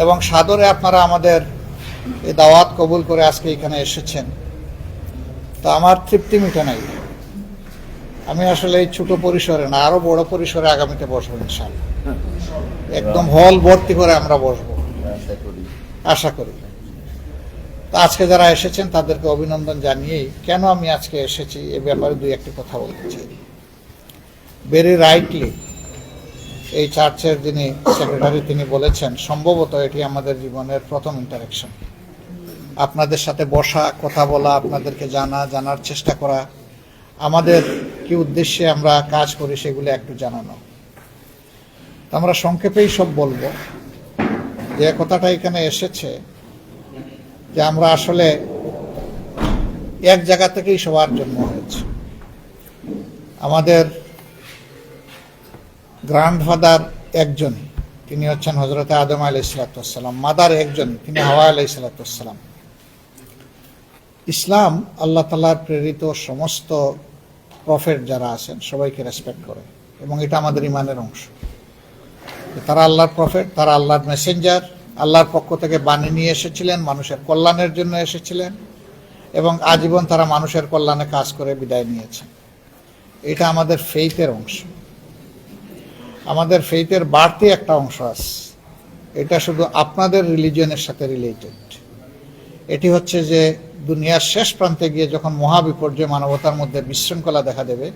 এবং সাদরে আপনারা আমাদের এই দাওয়াত কবুল করে আজকে এখানে এসেছেন। তো আমার তৃপ্তি মিটে নাই। আমি আসলে এই ছোট পরিসরে না, আরো বড় পরিসরে আগামীতে বসবো ইনশাআল্লাহ। একদম হল ভর্তি করে আমরা বসবো আশা করি। তো আজকে যারা এসেছেন তাদেরকে অভিনন্দন জানিয়েই কেন আমি আজকে এসেছি এ ব্যাপারে দুই একটি কথা বলতে চাই। ভেরি রাইটলি এই চার্চের যিনি সেক্রেটারি তিনি বলেছেন, সম্ভবত এটি আমাদের জীবনের প্রথম ইন্টারাকশন। আপনাদের সাথে বসা, কথা বলা, আপনাদেরকে জানার চেষ্টা করা, আমাদের কি উদ্দেশ্যে আমরা কাজ করি সেগুলো একটু জানানো। তো আমরা সংক্ষেপেই সব বলবো। যে কথাটা এখানে এসেছে যে আমরা আসলে এক জায়গা থেকেই সবার জন্ম হয়েছে। আমাদের গ্র্যান্ডফাদার একজনই, তিনি হচ্ছেন হযরত আদম আলাইহিসসালাম। মাদার একজনই, তিনি হাওয়া আলাইহিসসালাম। ইসলাম আল্লাহ তাআলার প্রেরিত সমস্ত প্রফেট যারা আছেন সবাইকে রেসপেক্ট করে এবং এটা আমাদের ইমানের অংশ। তারা আল্লাহর প্রফেট, তারা আল্লাহর মেসেঞ্জার, আল্লাহর পক্ষ থেকে বাণী নিয়ে এসেছিলেন, মানুষের কল্যাণের জন্য এসেছিলেন এবং আজীবন তারা মানুষের কল্যাণে কাজ করে বিদায় নিয়েছেন। এটা আমাদের ফেইথের অংশ। আমাদের ফেইথের বাড়তি একটা অংশ আছে, এটা শুধু আপনাদের রিলিজিয়নের সাথে রিলেটেড। এটি হচ্ছে যে দুনিয়ার শেষ প্রান্তে গিয়ে যখন মহাবিপর্যয় মানবতার মধ্যে বিশৃঙ্খলা দেখা দেবে,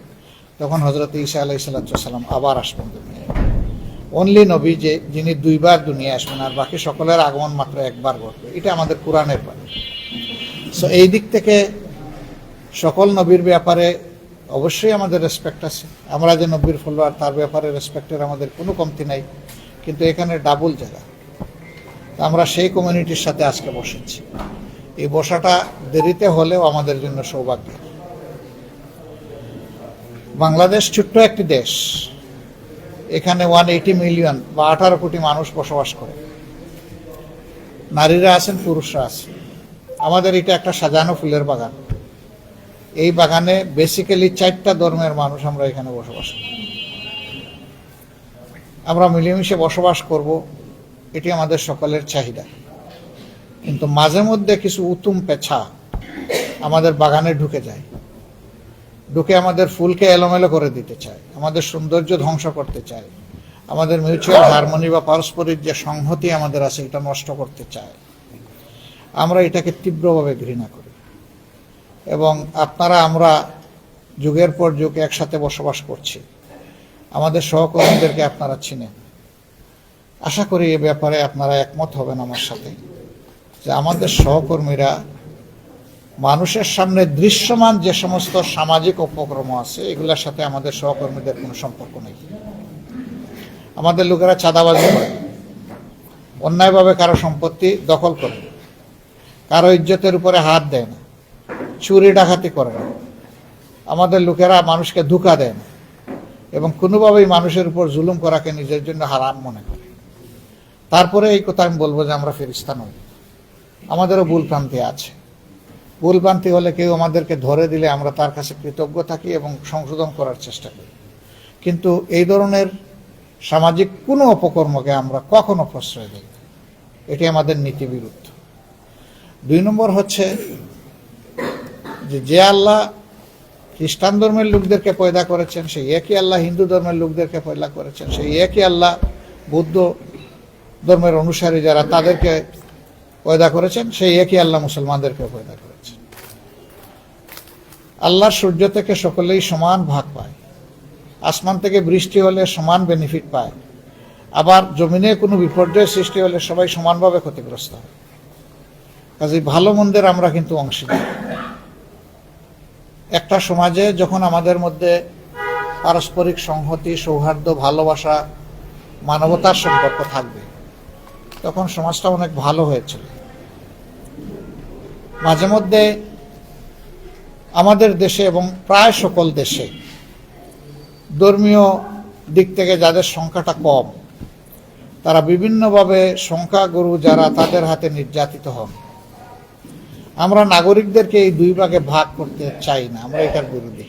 তখন হযরত ঈসা আলাইহিসসালাম আবার আসবেন দুনিয়ায়। অনলি নবী যিনি দুইবার দুনিয়ায় আসবেন, আর বাকি সকলের আগমন মাত্র একবার ঘটবে। এটা আমাদের কোরআনের বাণী। সো এই দিক থেকে সকল নবীর ব্যাপারে অবশ্যই আমাদের রেসপেক্ট আছে। আমরা যে নবীর ফলোয়ার তার ব্যাপারে রেসপেক্টের আমাদের কোনো কমতি নাই, কিন্তু এখানে ডাবল জায়গা। আমরা সেই কমিউনিটির সাথে আজকে বসেছি। এই বসাটা দেরিতে হলেও আমাদের জন্য সৌভাগ্য। বাংলাদেশ ছোট্ট একটি দেশ, এখানে 180 মিলিয়ন বা 18 কোটি মানুষ বসবাস করে। নারীরা আছেন, পুরুষরা আছেন। আমাদের এটা একটা সাজানো ফুলের বাগান। এই বাগানে বেসিক্যালি 4টা ধর্মের মানুষ আমরা এখানে বসবাস করি। আমরা মিলেমিশে বসবাস করব, এটি আমাদের সকলের চাহিদা। কিন্তু মাঝে মধ্যে কিছু উতুম পেছা আমাদের বাগানে ঢুকে যায়, ঢুকে আমাদের ফুলকে এলোমেলো করে দিতে চায়, আমাদের সৌন্দর্য ধ্বংস করতে চায়, আমাদের মিউচুয়াল হারমোনি বা পারস্পরিক যে সংহতি আমাদের আছে এটা নষ্ট করতে চায়। আমরা এটাকে তীব্রভাবে ঘৃণা করি এবং আমরা যুগের পর যুগ একসাথে বসবাস করছি। আমাদের সহকর্মীদেরকে আপনারা চিনেন। আশা করি এ ব্যাপারে আপনারা একমত হবেন আমার সাথে যে আমাদের সহকর্মীরা মানুষের সামনে দৃশ্যমান যে সমস্ত সামাজিক উপক্রম আছে এগুলোর সাথে আমাদের সহকর্মীদের কোনো সম্পর্ক নেই। আমাদের লোকেরা চাঁদাবাজি করে, অন্যায়ভাবে কারো সম্পত্তি দখল করে, কারো ইজ্জতের উপরে হাত দেয় না, চুরি ডাকাতি করে না। আমাদের লোকেরা মানুষকে ধোঁকা দেয় না এবং কোনোভাবেই মানুষের উপর জুলুম করাকে নিজের জন্য হারাম মনে করে। তারপরে এই কথা আমি বলবো যে আমরা ফেরেশতা নই। আমাদেরও ভুলভ্রান্তি আছে। ভুলভ্রান্তি হলে কেউ আমাদেরকে ধরে দিলে আমরা তার কাছে কৃতজ্ঞ থাকি এবং সংশোধন করার চেষ্টা করি, কিন্তু এই ধরনের সামাজিক কোনো অপকর্মকে আমরা কখনো প্রশ্রয় দিই না। এটি আমাদের নীতি বিরুদ্ধ। 2 নম্বর হচ্ছে যে আল্লাহ খ্রিস্টান ধর্মের লোকদেরকে পয়দা করেছেন সেই একই আল্লাহ হিন্দু ধর্মের লোকদেরকে পয়দা করেছেন, সেই একই আল্লাহ বৌদ্ধ ধর্মের অনুসারী যারা তাদেরকে পয়দা করেছেন, সেই একই আল্লাহ মুসলমানদেরকে পয়দা করেছেন। আল্লাহর সূর্য থেকে সকলেই সমান ভাগ পায়, আসমান থেকে বৃষ্টি হলে সমান বেনিফিট পায়, আবার জমিনে কোনো বিপর্যয় সৃষ্টি হলে সবাই সমানভাবে ক্ষতিগ্রস্ত হয়। কাজে ভালো মন্দের আমরা কিন্তু অংশীদার। একটা সমাজে যখন আমাদের মধ্যে পারস্পরিক সংহতি, সৌহার্দ্য, ভালোবাসা, মানবতার সম্পর্ক থাকবে তখন সমাজটা অনেক ভালো হয়েছিল। মাঝে মধ্যে আমাদের দেশে এবং প্রায় সকল দেশে ধর্মীয় দিক থেকে যাদের সংখ্যাটা কম তারা বিভিন্নভাবে সংখ্যাগুরু যারা তাদের হাতে নির্যাতিত হন। আমরা নাগরিকদেরকে এই 2 ভাগে ভাগ করতে চাই না, আমরা এটার বিরোধী।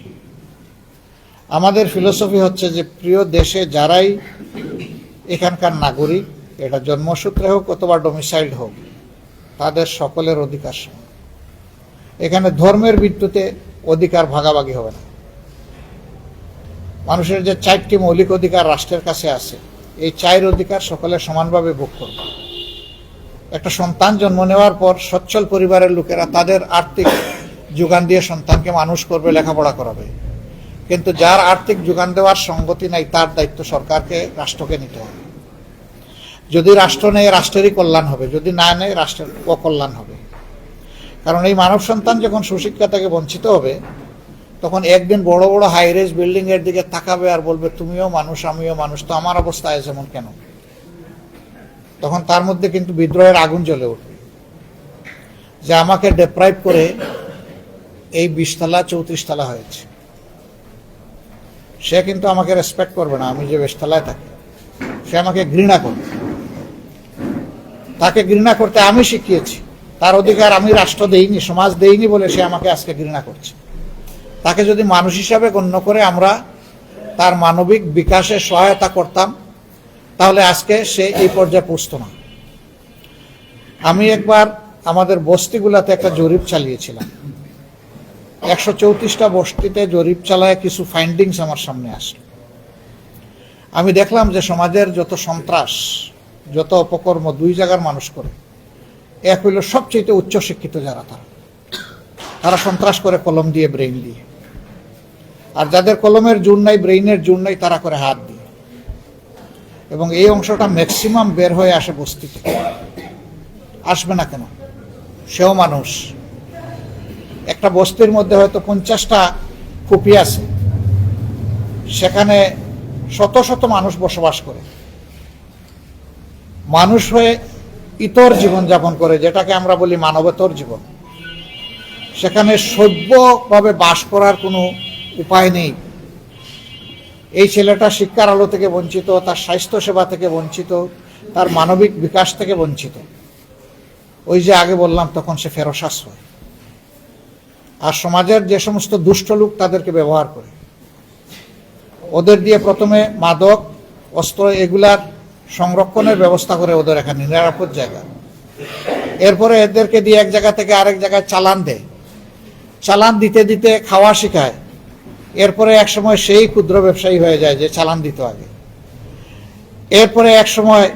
আমাদের ফিলোসফি হচ্ছে যে প্রিয় দেশে যারাই এখানকার নাগরিক এটা জন্মসূত্রে হোক অথবা ডোমিসাইল্ড হোক, তাদের সকলের অধিকার সমান। এখানে ধর্মের ভিত্তিতে অধিকার ভাগাভাগি হবে না। মানুষের যে 4টি মৌলিক অধিকার রাষ্ট্রের কাছে আছে, এই 4 অধিকার সকলে সমানভাবে ভোগ করবে। একটা সন্তান জন্ম নেওয়ার পর সচ্ছল পরিবারের লোকেরা তাদের আর্থিক যোগান দিয়ে সন্তানকে মানুষ করবে, লেখাপড়া করাবে। কিন্তু যার আর্থিক যোগান দেওয়ার সঙ্গতি নাই, তার দায়িত্ব সরকারকে, রাষ্ট্রকে নিতে হবে। যদি রাষ্ট্র নেয়, রাষ্ট্রেরই কল্যাণ হবে, যদি না নেয়, রাষ্ট্রের অকল্যাণ হবে। কারণ এই মানব সন্তান যখন সুশিক্ষা থেকে বঞ্চিত হবে, তখন একদিন বড় বড় হাইরেজ বিল্ডিং এর দিকে তাকাবে আর বলবে, তুমিও মানুষ, আমিও মানুষ, তো আমার অবস্থা যেমন কেন? তখন তার মধ্যে কিন্তু বিদ্রোহের আগুন জ্বলে উঠবে, যে আমাকে ডেপ্রাইভ করে এই 20 তলা 34 তলা হয়েছে। সে কিন্তু আমাকে রেসপেক্ট করবে না, আমি যে 20 তলায় থাকি। সে আমাকে ঘৃণা করবে। তাকে ঘৃণা করতে আমি শিখিয়েছি, তার অধিকার আমি রাষ্ট্র দেইনি, সমাজ দেইনি বলে সে আমাকে আজকে ঘৃণা করছে। তাকে যদি মানুষ হিসাবে গণ্য করে আমরা তার মানবিক বিকাশে সহায়তা করতাম, তাহলে আজকে সে এই পর্যায়ে পৌঁছত না। আমি একবার আমাদের বস্তিগুলাতে একটা জরিপ চালিয়েছিলাম। 134টা বস্তিতে জরিপ চালায় কিছু ফাইন্ডিংস আমার সামনে আসলো। আমি দেখলাম যে সমাজের যত সন্ত্রাস, যত অপকর্ম 2 জায়গার মানুষ করে। এক হইল সবচেয়ে উচ্চশিক্ষিত যারা, তারা সন্ত্রাস করে কলম দিয়ে, ব্রেইন দিয়ে। আর যাদের কলমের জোর নাই, ব্রেইনের জোর নাই, তারা করে হাত দিয়ে। এবং এই অংশটা ম্যাক্সিমাম বের হয়ে আসে বস্তি থেকে। আসবে না কেন? সেও মানুষ। একটা বস্তির মধ্যে হয়তো 50টা খুপি আছে, সেখানে শত শত মানুষ বসবাস করে। মানুষ হয়ে ইতর জীবনযাপন করে, যেটাকে আমরা বলি মানবেতর জীবন। সেখানে সভ্যভাবে বাস করার কোনো উপায় নেই। এই ছেলেটা শিক্ষার আলো থেকে বঞ্চিত, তার স্বাস্থ্য সেবা থেকে বঞ্চিত, তার মানবিক বিকাশ থেকে বঞ্চিত। ওই যে আগে বললাম, তখন সে ফেরসাস হয়। আর সমাজের যে সমস্ত দুষ্ট লোক তাদেরকে ব্যবহার করে, ওদের দিয়ে প্রথমে মাদক, অস্ত্র এগুলার সংরক্ষণের ব্যবস্থা করে, ওদের এখানে নিরাপদ জায়গা। এরপরে এদেরকে দিয়ে এক জায়গা থেকে আরেক জায়গায় চালান দেয়। চালান দিতে দিতে খাওয়া শিখায়। এরপরে এক সময় সেই ক্ষুদ্র ব্যবসায়ী হয়ে যায় যে চালান দিত আগে। এরপরে এক সময়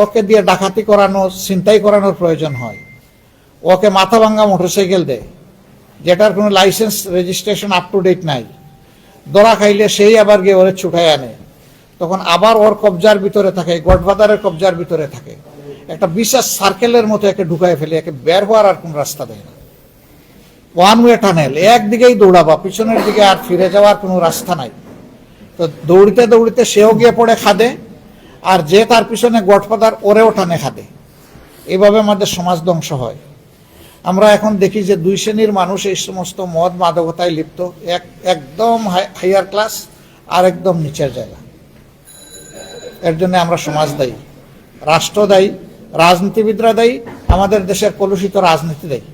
ওকে দিয়ে ডাকাতি করানো, ছিনতাই করানোর প্রয়োজন হয়। ওকে মাথা ভাঙ্গা মোটরসাইকেল দেয়, যেটার কোনো licence registration up to date নাই। ধরা খাইলে সেই আবার গিয়ে ওরে ছুটাই আনে। তখন আবার ওর কবজার ভিতরে থাকে, গডফাদারের কবজার ভিতরে থাকে। একটা বিশেষ সার্কেলের মতো একে ঢুকায় ফেলে, একে বের হওয়ার আর কোন রাস্তা দেয় না। ওয়ান ওয়ে টানেল, একদিকেই দৌড়াবা, পিছনের দিকে আর ফিরে যাওয়ার কোনো রাস্তা নাই। তো দৌড়িতে দৌড়িতে সেও গিয়ে পড়ে খাদে, আর যে তার পিছনে গডফাদার ওরেও টানে খাদে। এইভাবে আমাদের সমাজ ধ্বংস হয়। আমরা এখন দেখি যে 2 শ্রেণীর মানুষ এই সমস্ত মদ মাদকতায় লিপ্ত। একদম হাইয়ার ক্লাস আর একদম নিচের জায়গা। এর জন্য আমরা সমাজ দায়ী, রাষ্ট্র দায়ী, রাজনীতিবিদরা দায়ী, আমাদের দেশের কলুষিত রাজনীতি দায়ী।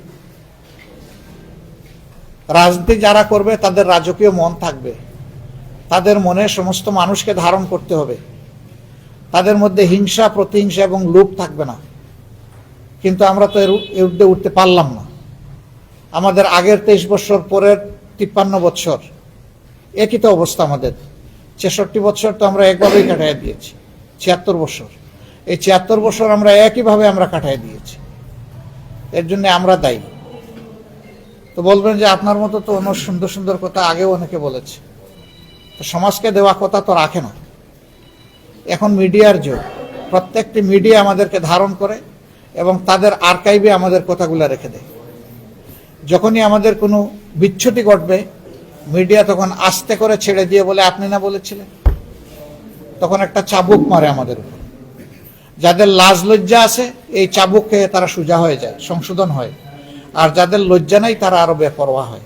রাজনীতি যারা করবে তাদের রাজকীয় মন থাকবে, তাদের মনে সমস্ত মানুষকে ধারণ করতে হবে, তাদের মধ্যে হিংসা, প্রতিহিংসা এবং লোভ থাকবে না। কিন্তু আমরা তো এর ঊর্ধ্বে উঠতে পারলাম না। আমাদের আগের 23 বছর, পরের 53 বছর একই তো অবস্থা। আমাদের 66 বছর তো আমরা একভাবেই কাটাই দিয়েছি। 76 বছর, এই 76 বছর আমরা একইভাবে আমরা কাটাই দিয়েছি। এর জন্য আমরা দায়ী। তো বলবেন যে আপনার মতো তো অনেক সুন্দর সুন্দর কথা আগেও অনেকে বলেছে, তো সমাজকে দেওয়া কথা তো রাখে না। এখন মিডিয়ার যুগ, প্রত্যেকটি মিডিয়া আমাদেরকে ধারণ করে এবং তাদের আর্কাইভে আমাদের কথাগুলো রেখে দেয়। যখনই আমাদের কোনো বিচ্যুতি ঘটবে, মিডিয়া তখন আস্তে করে ছেড়ে দিয়ে বলে, আপনি না বলেছিলেন। তখন একটা চাবুক মারে আমাদের উপর। যাদের লাজ লজ্জা আছে, এই চাবুক খেয়ে তারা সোজা হয়ে যায়, সংশোধন হয়। আর যাদের লজ্জা নাই, তারা আরো বেপরোয়া হয়।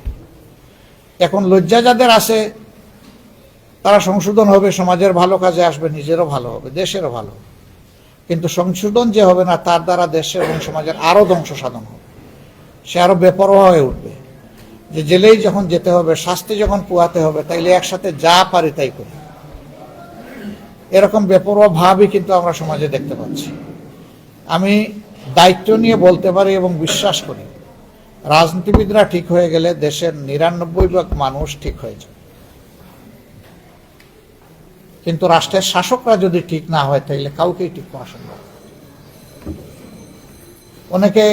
এখন লজ্জা যাদের আছে, তারা সংশোধন হবে, সমাজের ভালো কাজে আসবে, নিজেরও ভালো হবে, দেশেরও ভালো হবে। কিন্তু সংশোধন যে হবে না, তার দ্বারা দেশের এবং সমাজের আরো ধ্বংস সাধন হবে। সে আরো বেপরোয়া হয়ে উঠবে, যে জেলেই যখন যেতে হবে, শাস্তি যখন পোয়াতে হবে, তাইলে একসাথে যা পারি তাই করি। এরকম বেপরোয়া ভাবই কিন্তু আমরা সমাজে দেখতে পাচ্ছি। আমি দায়িত্ব নিয়ে বলতে পারি এবং বিশ্বাস করি, রাজনীতিবিদরা ঠিক হয়ে গেলে দেশের ৯৯% মানুষ ঠিক হয়ে যায়। কিন্তু রাষ্ট্রের শাসকরা যদি ঠিক না হয় তাহলে কাউকেই ঠিক করা সম্ভব। অনেকে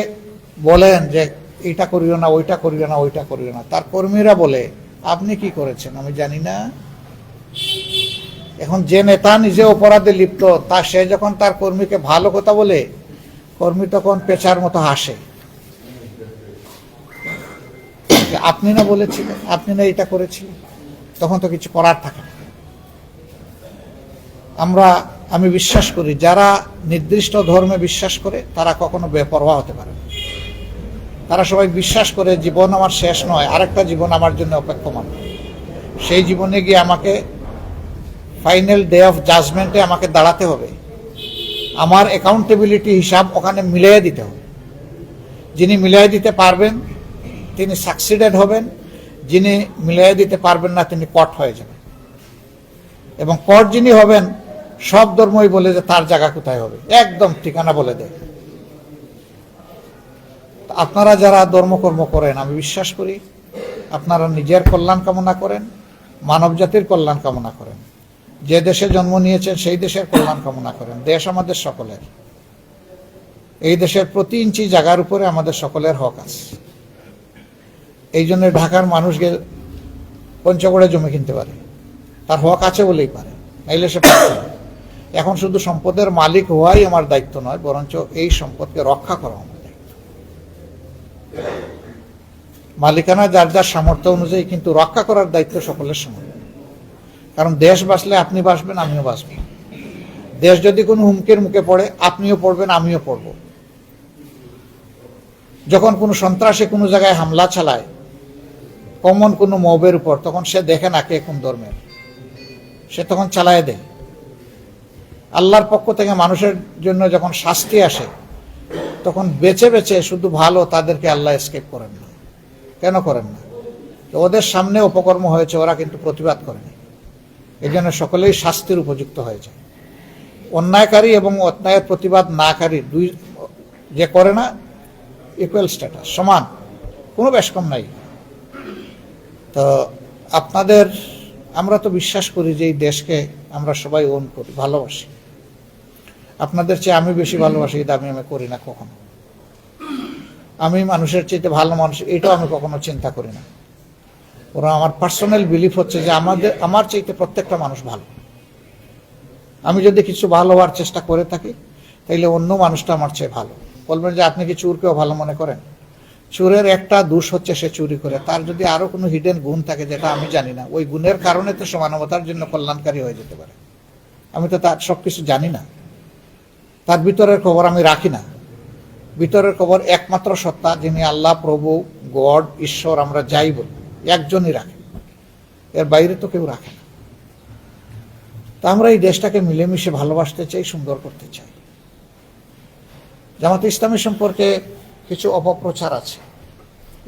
বলেন যে এটা করিও না, ওইটা করিও না, ওইটা করিও না। তার কর্মীরা বলে আপনি কি করেছেন আমি জানি না। এখন যে নেতা নিজে অপরাধে লিপ্ত, সে যখন তার কর্মীকে ভালো কথা বলে, কর্মী তখন পেঁচার মতো হাসে। আপনি না বলেছিলেন, আপনি না এটা করেছিলেন, তখন তো কিছু করার থাকে না। আমি বিশ্বাস করি যারা নির্দিষ্ট ধর্মে বিশ্বাস করে তারা কখনো বেপরোয়া হতে পারে না। তারা সবাই বিশ্বাস করে জীবন আমার শেষ নয়, আরেকটা জীবন আমার জন্য অপেক্ষমান। সেই জীবনে গিয়ে আমাকে ফাইনাল ডে অফ জাজমেন্টে আমাকে দাঁড়াতে হবে, আমার অ্যাকাউন্টেবিলিটি হিসাব ওখানে মিলিয়ে দিতে হবে। যিনি মিলিয়ে দিতে পারবেন তিনি সাকসিডেড হবেন, যিনি মিলিয়ে দিতে পারবেন না তিনি কট হয়ে যাবেন। এবং কট যিনি হবেন সব ধর্মই বলে যে তার জায়গা কোথায় হবে, একদম ঠিকানা বলে দেয়। আপনারা যারা ধর্মকর্ম করেন আমি বিশ্বাস করি আপনারা নিজের কল্যাণ কামনা করেন, মানব জাতির কল্যাণ কামনা করেন, যে দেশে জন্ম নিয়েছেন সেই দেশের কল্যাণ কামনা করেন। দেশ আমাদের সকলের, এই দেশের প্রতি ইঞ্চি জায়গার উপরে আমাদের সকলের হক আছে। এই জন্য ঢাকার মানুষকে পঞ্চগড়ে জমি কিনতে পারে, তার হক আছে বলেই পারে, নাইলে সে পারছে না। এখন শুধু সম্পদের মালিক হওয়াই আমার দায়িত্ব নয়, বরঞ্চ এই সম্পদকে রক্ষা করা আমার দায়িত্ব। মালিকানা যার যার সামর্থ্য অনুযায়ী, কিন্তু রক্ষা করার দায়িত্ব সকলের সমান। কারণ দেশ বাঁচলে আপনি বাঁচবেন, আমিও বাঁচব। দেশ যদি কোনো হুমকির মুখে পড়ে আপনিও পড়বেন, আমিও পড়ব। যখন কোনো সন্ত্রাসী কোনো জায়গায় হামলা চালায় কমন কোনো মবের উপর, তখন সে দেখে না কে কোন ধর্মের, সে তখন চালায় দেয়। আল্লাহর পক্ষ থেকে মানুষের জন্য যখন শাস্তি আসে তখন বেছে বেছে শুধু ভালো তাদেরকে আল্লাহ এসকেপ করেন না। কেন করেন না? ওদের সামনে অপকর্ম হয়েছে, ওরা কিন্তু প্রতিবাদ করেনি, এই জন্য সকলেই শাস্তির উপযুক্ত হয়ে যায়। অন্যায়কারী এবং অন্যায়ের প্রতিবাদ নাকারী দুই যে করে না, ইকুয়াল স্ট্যাটাস, সমান, কোনো বেশ কম নাই। তো আমরা তো বিশ্বাস করি যে এই দেশকে আমরা সবাই ওন করি, ভালোবাসি। আপনাদের চেয়ে আমি বেশি ভালোবাসি এই দাবি আমি করি না কখনো। আমি মানুষের চাইতে ভালো মানুষ এটাও আমি কখনো চিন্তা করি না। ওরা আমার পার্সোনাল বিলিফ হচ্ছে যে আমার চাইতে প্রত্যেকটা মানুষ ভালো। আমি যদি কিছু ভালো হওয়ার চেষ্টা করে থাকি তাইলে অন্য মানুষটা আমার চেয়ে ভালো। বলবেন যে আপনি কি চোরকেও ভালো মনে করেন? চোরের একটা দোষ হচ্ছে সে চুরি করে, তার যদি আরো কোনো হিডেন গুণ থাকে যেটা আমি জানি না, ওই গুণের কারণে তো মানবতার জন্য কল্যাণকারী হয়ে যেতে পারে। আমি তো তার সবকিছু জানি না, তার ভিতরের খবর আমি রাখি না। ভিতরের খবর একমাত্র সত্তা, যিনি আল্লাহ, প্রভু, গড, ঈশ্বর, আমরা যাই বলি, একজনই রাখে, এর বাইরে তো কেউ রাখে না। তা আমরা এই দেশটাকে মিলেমিশে ভালোবাসতে চাই, সুন্দর করতে চাই। জামাতে ইসলামী সম্পর্কে কিছু অপপ্রচার আছে।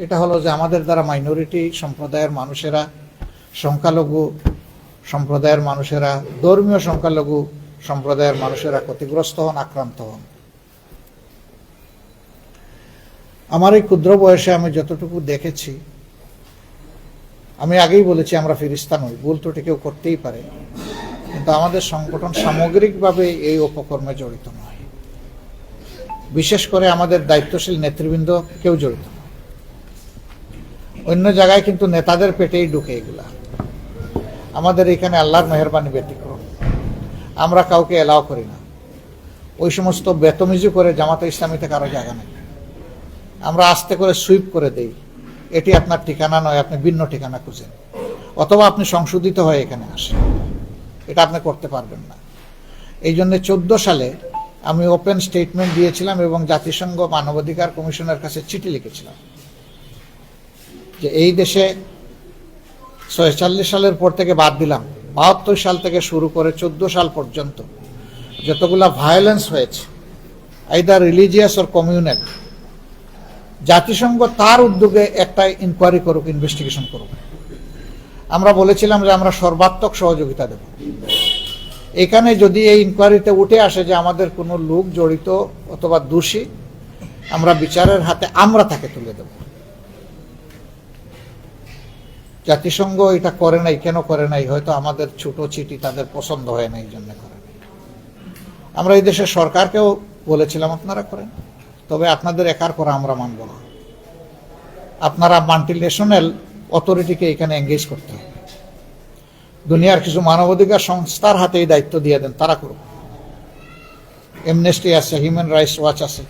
এটা হলো যে আমাদের দ্বারা মাইনরিটি সম্প্রদায়ের মানুষেরা, সংখ্যালঘু সম্প্রদায়ের মানুষেরা, ধর্মীয় সংখ্যালঘু সম্প্রদায়ের মানুষেরা ক্ষতিগ্রস্ত হন, আক্রান্ত হন। আমার এই ক্ষুদ্র বয়সে আমি যতটুকু দেখেছি, আমি আগেই বলেছি আমরা ফেরেশতা নই, ভুল ত্রুটি কেউ করতেই পারে, কিন্তু আমাদের সংগঠন সামগ্রিকভাবে এই অপকর্মে জড়িত নয়। বিশেষ করে আমাদের দায়িত্বশীল নেতৃবৃন্দ কেউ জড়িত নয়। অন্য জায়গায় কিন্তু নেতাদের পেটেই ঢুকে এগুলা। আমাদের এখানে আল্লাহর মেহেরবানি ব্যতিক্রম, আমরা কাউকে এলাও করি না। ওই সমস্ত বেতমিজি করে জামাতে ইসলামীতে কারো জায়গা নেই। আমরা আস্তে করে সুইপ করে দেই, এটি আপনার ঠিকানা নয়, আপনি ভিন্ন ঠিকানা খুঁজেন, অথবা আপনি সংশোধিত হয়ে এখানে আসেন। এটা আপনি করতে পারবেন না। এই জন্য 14 সালে আমি ওপেন স্টেটমেন্ট দিয়েছিলাম এবং জাতিসংঘ মানবাধিকার কমিশনের কাছে চিঠি লিখেছিলাম যে এই দেশে 46 সালের পর থেকে বাদ দিলাম, 72 সাল থেকে শুরু করে 14 সাল পর্যন্ত যতগুলা ভায়োলেন্স হয়েছে, আইদার রিলিজিয়াস অর কমিউনাল, জাতিসংঘ তার উদ্যোগে একটা ইনকোয়ারি করুক, ইনভেস্টিগেশন করুক। আমরা বলেছিলাম যে আমরা সর্বাত্মক সহযোগিতা দেব। এখানে যদি এই ইনকোয়ারিতে উঠে আসে যে আমাদের কোনো লোক জড়িত অথবা দোষী, আমরা বিচারের হাতে আমরা তাকে তুলে দেব। জাতিসংঘ এটা করে নাই, কেন করে নাই? হয়তো আমাদের ছোট চিঠি তাদের পছন্দ হয় না, এই জন্য করে নাই। আমরা এই দেশের সরকারকেও বলেছিলাম আপনারা করেন, তবে আপনাদের একার করা আমরা মানব না। আপনারা মাল্টিনেশনাল অথরিটিকে এখানে এঙ্গেজ করতে হবে। দুনিয়ার কিছু মানবাধিকার সংস্থার হাতে এই দায়িত্ব দিয়ে দেন, তারা করুক। এমনেস্টি আছে, হিউম্যান রাইটস ওয়াচ আছে,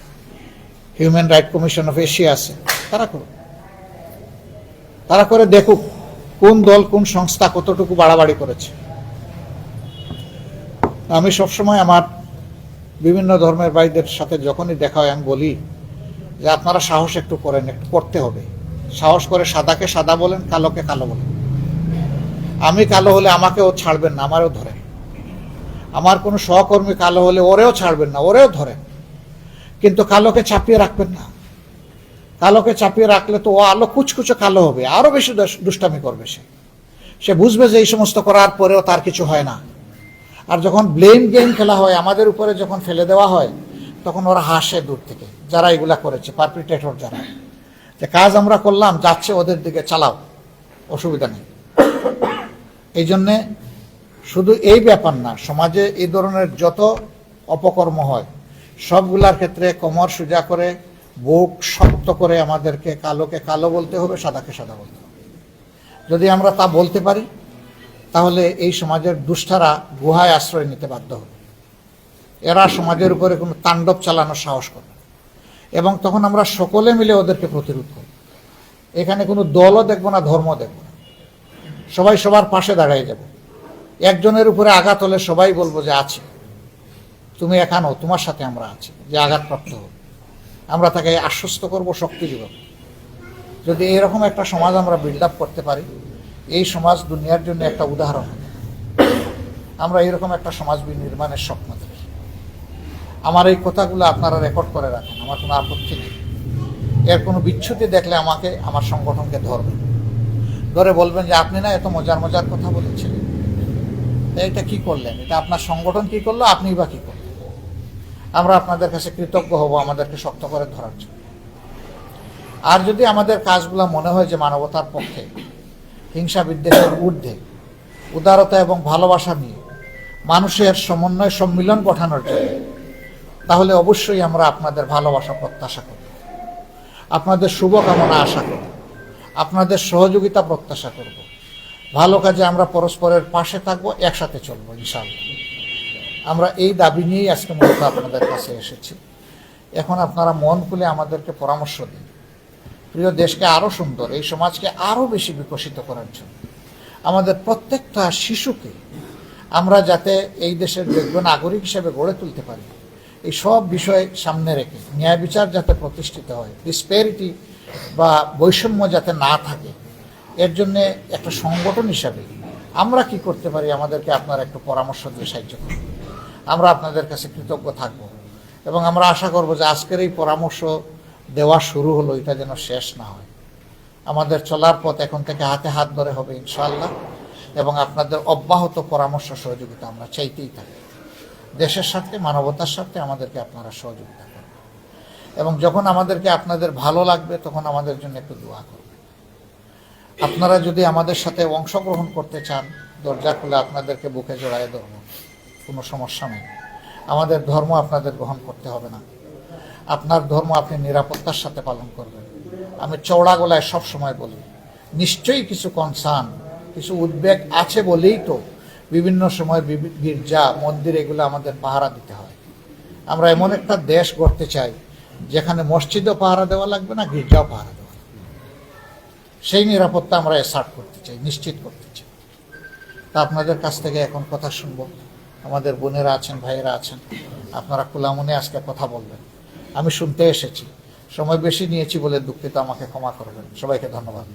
human right commission of Asia আছে, তারা করুক। তারা করে দেখুক কোন দল কোন সংস্থা কতটুকু বাড়াবাড়ি করেছে। আমি সবসময় আমার বিভিন্ন ধর্মের ভাইদের সাথে যখনই দেখা হয় আমি বলি যে আপনারা সাহস একটু করেন, একটু করতে হবে। সাহস করে সাদাকে সাদা বলেন, কালোকে কালো বলেন। আমি কালো হলে আমাকেও ছাড়বেন না, আমারও ধরেন। আমার কোনো সহকর্মী কালো হলে ওরেও ছাড়বেন না, ওরেও ধরেন। কিন্তু কালোকে চাপিয়ে রাখবেন না। কালোকে চাপিয়ে রাখলে তো ও আলো কুচকুচো কালো হবে, আরো বেশি দুষ্টামি করবে। সে বুঝবে যে এই সমস্ত করার পরেও তার কিছু হয় না। আর যখন ব্লেম গেম খেলা হয়, আমাদের উপরে যখন ফেলে দেওয়া হয়, তখন ওরা হাসে দূর থেকে, যারা এগুলা করেছে, পারপিটেটর যারা, যে কাজ আমরা করলাম, যাচ্ছে ওদের দিকে, চালাও, অসুবিধা নেই। এই জন্যে শুধু এই ব্যাপার না, সমাজে এই ধরনের যত অপকর্ম হয় সবগুলার ক্ষেত্রে কোমর সোজা করে, বুক শক্ত করে আমাদেরকে কালোকে কালো বলতে হবে, সাদাকে সাদা বলতে হবে। যদি আমরা তা বলতে পারি, তাহলে এই সমাজের দুষ্টারা গুহায় আশ্রয় নিতে বাধ্য হবে। এরা সমাজের উপরে কোনো তাণ্ডব চালানোর সাহস করবে, এবং তখন আমরা সকলে মিলে ওদেরকে প্রতিরোধ করব। এখানে কোনো দলও দেখব না, ধর্ম দেখব না, সবাই সবার পাশে দাঁড়িয়ে যাব। একজনের উপরে আঘাত হলে সবাই বলবো যে আছে, তুমি এখানো, তোমার সাথে আমরা আছি, যে আঘাতপ্রাপ্ত হোক। আমরা তাকে আশ্বস্ত করব, শক্তি দিব। যদি এরকম একটা সমাজ আমরা বিল্ড আপ করতে পারি, এই সমাজ দুনিয়ার জন্য একটা উদাহরণ হবে। আমরা এরকম একটা সমাজ নির্মাণের স্বপ্ন দেখি। আমার এই কথাগুলো আপনারা রেকর্ড করে রাখেন, আমার কোনো আপত্তি নেই। এর কোনো বিচ্যুতি দেখলে আমাকে, আমার সংগঠনকে ধরবেন, ধরে বলবেন যে আপনি না এত মজার মজার কথা বলেছিলেন, এটা কি করলেন, এটা আপনার সংগঠন কি করলো, আপনিই বা কি করলেন। আমরা আপনাদের কাছে কৃতজ্ঞ হব আমাদেরকে শক্ত করে ধরার জন্য। আর যদি আমাদের কাজগুলো মনে হয় যে মানবতার পক্ষে, হিংসা বিদ্বেষের ঊর্ধ্বে, উদারতা এবং ভালোবাসা নিয়ে মানুষের সমন্বয় সম্মিলন গঠানোর জন্য, তাহলে অবশ্যই আমরা আপনাদের ভালোবাসা প্রত্যাশা করব, আপনাদের শুভকামনা আশা করব, আপনাদের সহযোগিতা প্রত্যাশা করব। ভালো কাজে আমরা পরস্পরের পাশে থাকবো, একসাথে চলবো ইনশাআল্লাহ। আমরা এই দাবি নিয়েই আজকে মূলত আপনাদের কাছে এসেছি। এখন আপনারা মন খুলে আমাদেরকে পরামর্শ দিন, প্রিয় দেশকে আরও সুন্দর, এই সমাজকে আরও বেশি বিকশিত করার জন্য, আমাদের প্রত্যেকটা শিশুকে আমরা যাতে এই দেশের যোগ্য নাগরিক হিসেবে গড়ে তুলতে পারি, এই সব বিষয় সামনে রেখে ন্যায় বিচার যাতে প্রতিষ্ঠিত হয়, ডিসপ্যারিটি বা বৈষম্য যাতে না থাকে, এর জন্যে একটা সংগঠন হিসাবে আমরা কি করতে পারি, আমাদেরকে আপনারা একটু পরামর্শ দিয়ে সাহায্য করুন। আমরা আপনাদের কাছে কৃতজ্ঞ থাকব, এবং আমরা আশা করব যে আজকের এই পরামর্শ দেওয়া শুরু হলো, এটা যেন শেষ না হয়। আমাদের চলার পথ এখন থেকে হাতে হাত ধরে হবে ইনশাআল্লাহ, এবং আপনাদের অব্যাহত পরামর্শ সহযোগিতা আমরা চাইতেই থাকি। দেশের স্বার্থে, মানবতার স্বার্থে আমাদেরকে আপনারা সহযোগিতা করবেন, এবং যখন আমাদেরকে আপনাদের ভালো লাগবে তখন আমাদের জন্য একটু দোয়া করবেন। আপনারা যদি আমাদের সাথে অংশগ্রহণ করতে চান, দরজা খুলে আপনাদেরকে বুকে জড়ায় ধরব, কোনো সমস্যা নেই। আমাদের ধর্ম আপনাদের গ্রহণ করতে হবে না, আপনার ধর্ম আপনি নিরাপত্তার সাথে পালন করবেন। আমি চওড়া গলায় সবসময় বলি, নিশ্চয়ই কিছু কনসার্ন, কিছু উদ্বেগ আছে বলেই তো বিভিন্ন সময় গির্জা, মন্দির এগুলো আমাদের পাহারা দিতে হয়। আমরা এমন একটা দেশ গড়তে চাই যেখানে মসজিদও পাহারা দেওয়া লাগবে না, গির্জাও পাহারা দেওয়া লাগবে। সেই নিরাপত্তা আমরা এসার্ট করতে চাই, নিশ্চিত করতে চাই। তা আপনাদের কাছ থেকে এখন কথা শুনবো। আমাদের বোনেরা আছেন, ভাইয়েরা আছেন, আপনারা খোলা মনে আজকে কথা বলবেন। আমি শুনতে এসেছি, সময় বেশি নিয়েছি বলে দুঃখিত, আমাকে ক্ষমা করবেন। সবাইকে ধন্যবাদ।